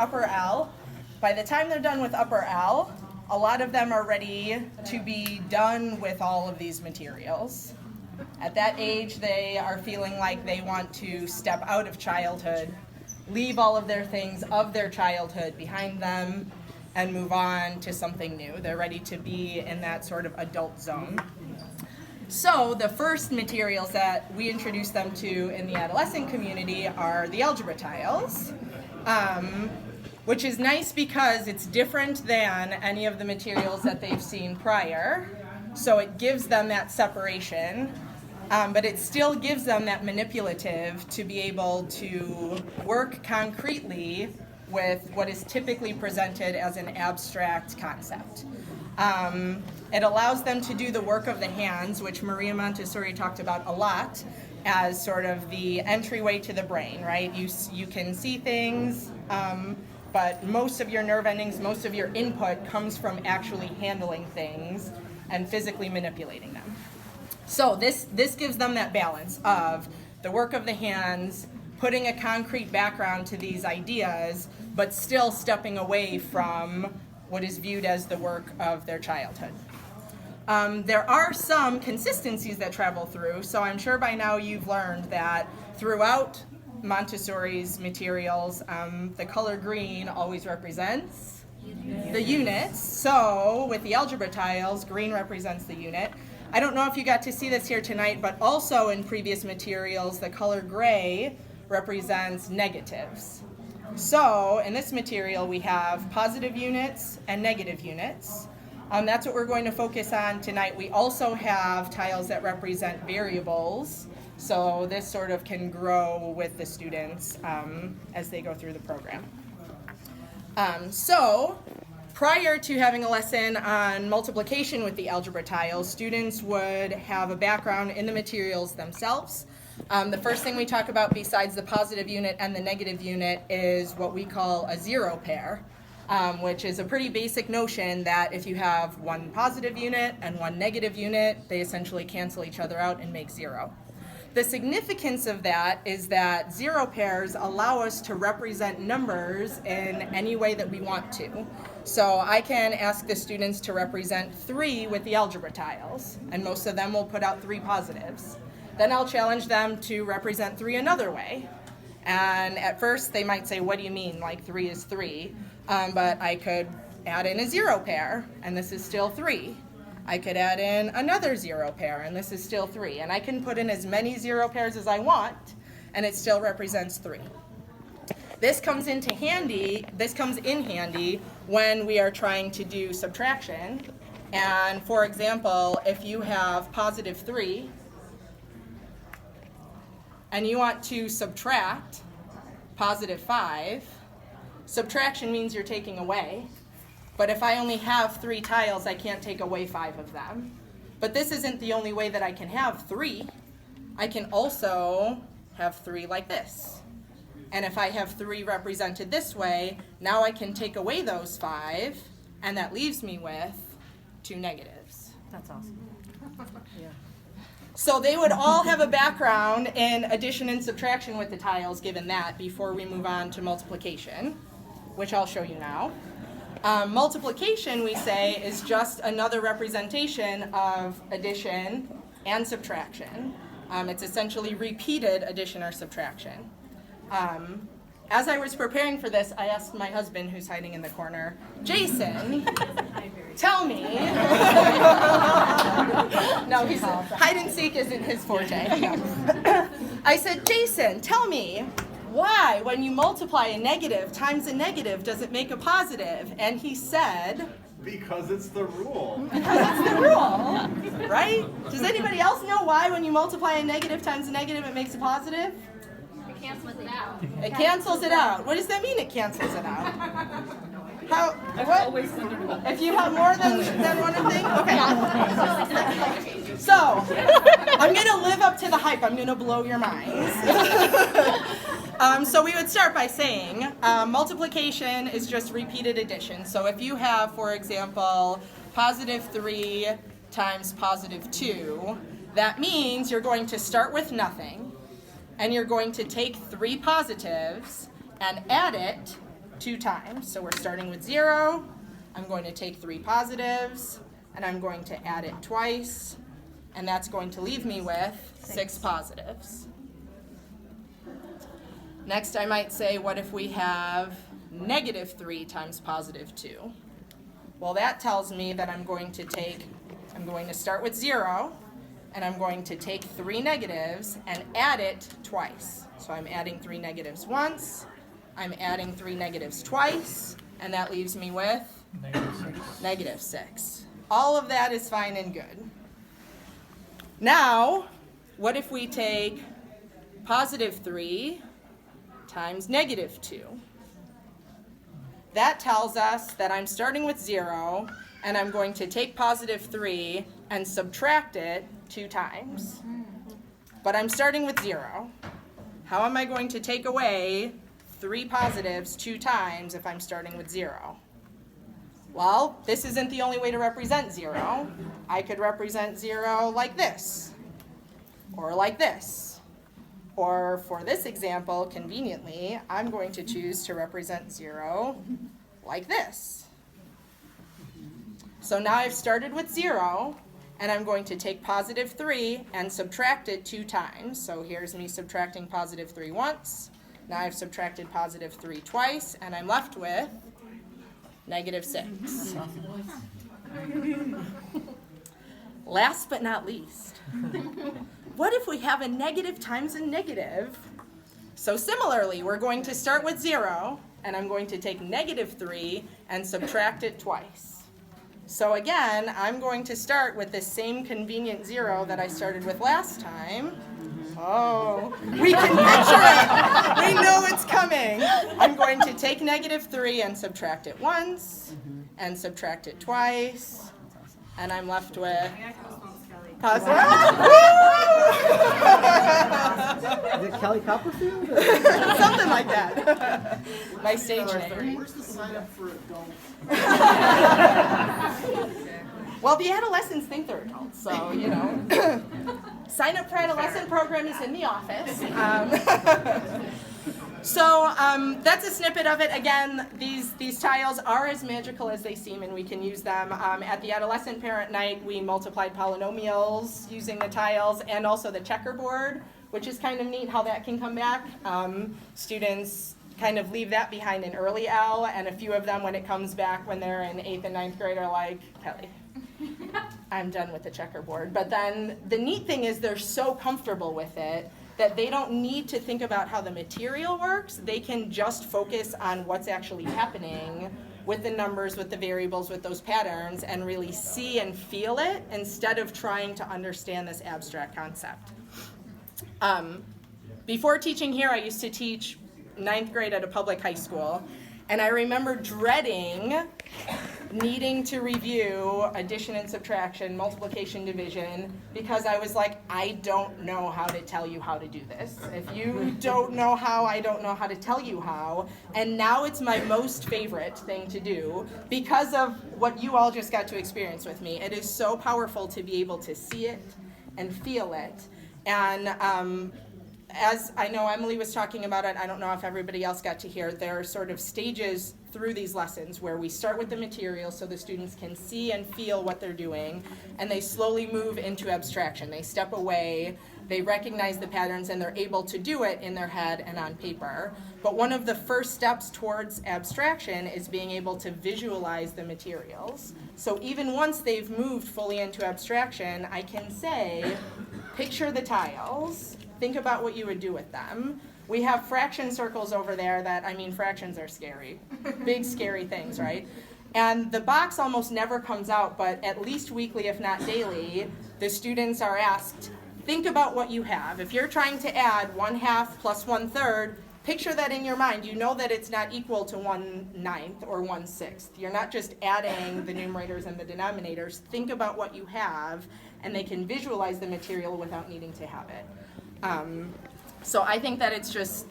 upper L. By the time they're done with upper L, a lot of them are ready to be done with all of these materials. At that age, they are feeling like they want to step out of childhood, leave all of their things of their childhood behind them, and move on to something new. They're ready to be in that sort of adult zone. So the first materials that we introduce them to in the adolescent community are the algebra tiles, which is nice because it's different than any of the materials that they've seen prior. So it gives them that separation, but it still gives them that manipulative to be able to work concretely with what is typically presented as an abstract concept. It allows them to do the work of the hands, which Wheaton Montessori talked about a lot as sort of the entryway to the brain, right? You can see things, but most of your nerve endings, most of your input comes from actually handling things and physically manipulating them. So this gives them that balance of the work of the hands, putting a concrete background to these ideas, but still stepping away from what is viewed as the work of their childhood. There are some consistencies that travel through, so I'm sure by now you've learned that throughout Montessori's materials, the color green always represents the units. So with the algebra tiles, green represents the unit. I don't know if you got to see this here tonight, but also in previous materials, the color gray represents negatives. So in this material, we have positive units and negative units. That's what we're going to focus on tonight. We also have tiles that represent variables. So this sort of can grow with the students as they go through the program. So prior to having a lesson on multiplication with the algebra tiles, students would have a background in the materials themselves. The first thing we talk about besides the positive unit and the negative unit is what we call a zero pair, which is a pretty basic notion that if you have one positive unit and one negative unit, they essentially cancel each other out and make zero. The significance of that is that zero pairs allow us to represent numbers in any way that we want to. So I can ask the students to represent 3 with the algebra tiles, and most of them will put out 3 positives. Then I'll challenge them to represent 3 another way. And at first they might say, what do you mean, like 3 is 3? But I could add in a zero pair, and this is still 3. I could add in another zero pair, and this is still 3. And I can put in as many zero pairs as I want, and it still represents 3. This comes in handy when we are trying to do subtraction. And for example, if you have positive 3, and you want to subtract positive 5, subtraction means you're taking away. But if I only have 3 tiles, I can't take away 5 of them. But this isn't the only way that I can have 3. I can also have 3 like this. And if I have 3 represented this way, now I can take away those 5, and that leaves me with 2 negatives. That's awesome. Yeah. So they would all have a background in addition and subtraction with the tiles, given that, before we move on to multiplication, which I'll show you now. Multiplication, we say, is just another representation of addition and subtraction. It's essentially repeated addition or subtraction. As I was preparing for this, I asked my husband, who's hiding in the corner, Jason, tell me. No, hide and seek isn't his forte. I said, Jason, tell me, why, when you multiply a negative times a negative, does it make a positive? And he said, because it's the rule. Because it's the rule, right? Does anybody else know why, when you multiply a negative times a negative, it makes a positive? It cancels it out. It cancels it out. What does that mean, it cancels it out? How? What? If you have more than one thing? Okay. So, I'm going to live up to the hype. I'm going to blow your minds. So we would start by saying multiplication is just repeated addition. So if you have, for example, positive 3 times positive 2, that means you're going to start with nothing, and you're going to take 3 positives and add it 2 times. So we're starting with 0. I'm going to take 3 positives, and I'm going to add it twice, and that's going to leave me with 6 positives. Next, I might say, what if we have negative 3 times positive 2? Well, that tells me that I'm going to start with 0, and I'm going to take 3 negatives and add it twice. So I'm adding 3 negatives once, I'm adding 3 negatives twice, and that leaves me with negative 6. All of that is fine and good. Now, what if we take positive 3 times negative 2? That tells us that I'm starting with 0, and I'm going to take positive 3 and subtract it 2 times. But I'm starting with 0. How am I going to take away 3 positives 2 times if I'm starting with 0? Well, this isn't the only way to represent 0. I could represent 0 like this, or like this. Or for this example, conveniently, I'm going to choose to represent 0 like this. So now I've started with 0, and I'm going to take positive 3 and subtract it 2 times. So here's me subtracting positive 3 once. Now I've subtracted positive 3 twice, and I'm left with negative 6. Last but not least, what if we have a negative times a negative? So similarly, we're going to start with 0, and I'm going to take negative 3 and subtract it twice. So again, I'm going to start with the same convenient 0 that I started with last time. Oh, we can picture it. We know it's coming. I'm going to take negative 3 and subtract it once, and subtract it twice, and I'm left with positive. Is it Kelly Copperfield? Something like that. My stage name. Where's the sign up for adults? Well, the adolescents think they're adults, so, you know. Sign up for adolescent program is in the office. So that's a snippet of it. Again, these tiles are as magical as they seem, and we can use them. At the adolescent parent night, we multiplied polynomials using the tiles and also the checkerboard, which is kind of neat how that can come back. Students kind of leave that behind in early L, and a few of them, when it comes back when they're in 8th and 9th grade, are like, Kelly, I'm done with the checkerboard. But then the neat thing is they're so comfortable with it that they don't need to think about how the material works. They can just focus on what's actually happening with the numbers, with the variables, with those patterns, and really see and feel it instead of trying to understand this abstract concept. Before teaching here, I used to teach 9th grade at a public high school, and I remember dreading needing to review addition and subtraction, multiplication, division, because I was like, I don't know how to tell you how to do this. If you don't know how, I don't know how to tell you how. And now it's my most favorite thing to do because of what you all just got to experience with me. It is so powerful to be able to see it and feel it. And as I know Emily was talking about it, I don't know if everybody else got to hear, there are sort of stages through these lessons where we start with the material so the students can see and feel what they're doing, and they slowly move into abstraction. They step away, they recognize the patterns, and they're able to do it in their head and on paper. But one of the first steps towards abstraction is being able to visualize the materials. So even once they've moved fully into abstraction, I can say, picture the tiles. Think about what you would do with them. We have fraction circles over there that, I mean, fractions are scary. Big, scary things, right? And the box almost never comes out, but at least weekly, if not daily, the students are asked, think about what you have. If you're trying to add 1/2 plus 1/3, picture that in your mind. You know that it's not equal to 1/9 or 1/6. You're not just adding the numerators and the denominators. Think about what you have, and they can visualize the material without needing to have it. So I think that it's just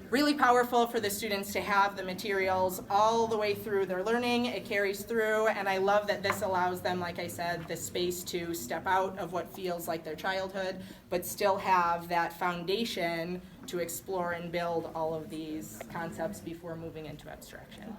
really powerful for the students to have the materials all the way through their learning. It carries through, and I love that this allows them, like I said, the space to step out of what feels like their childhood, but still have that foundation to explore and build all of these concepts before moving into abstraction.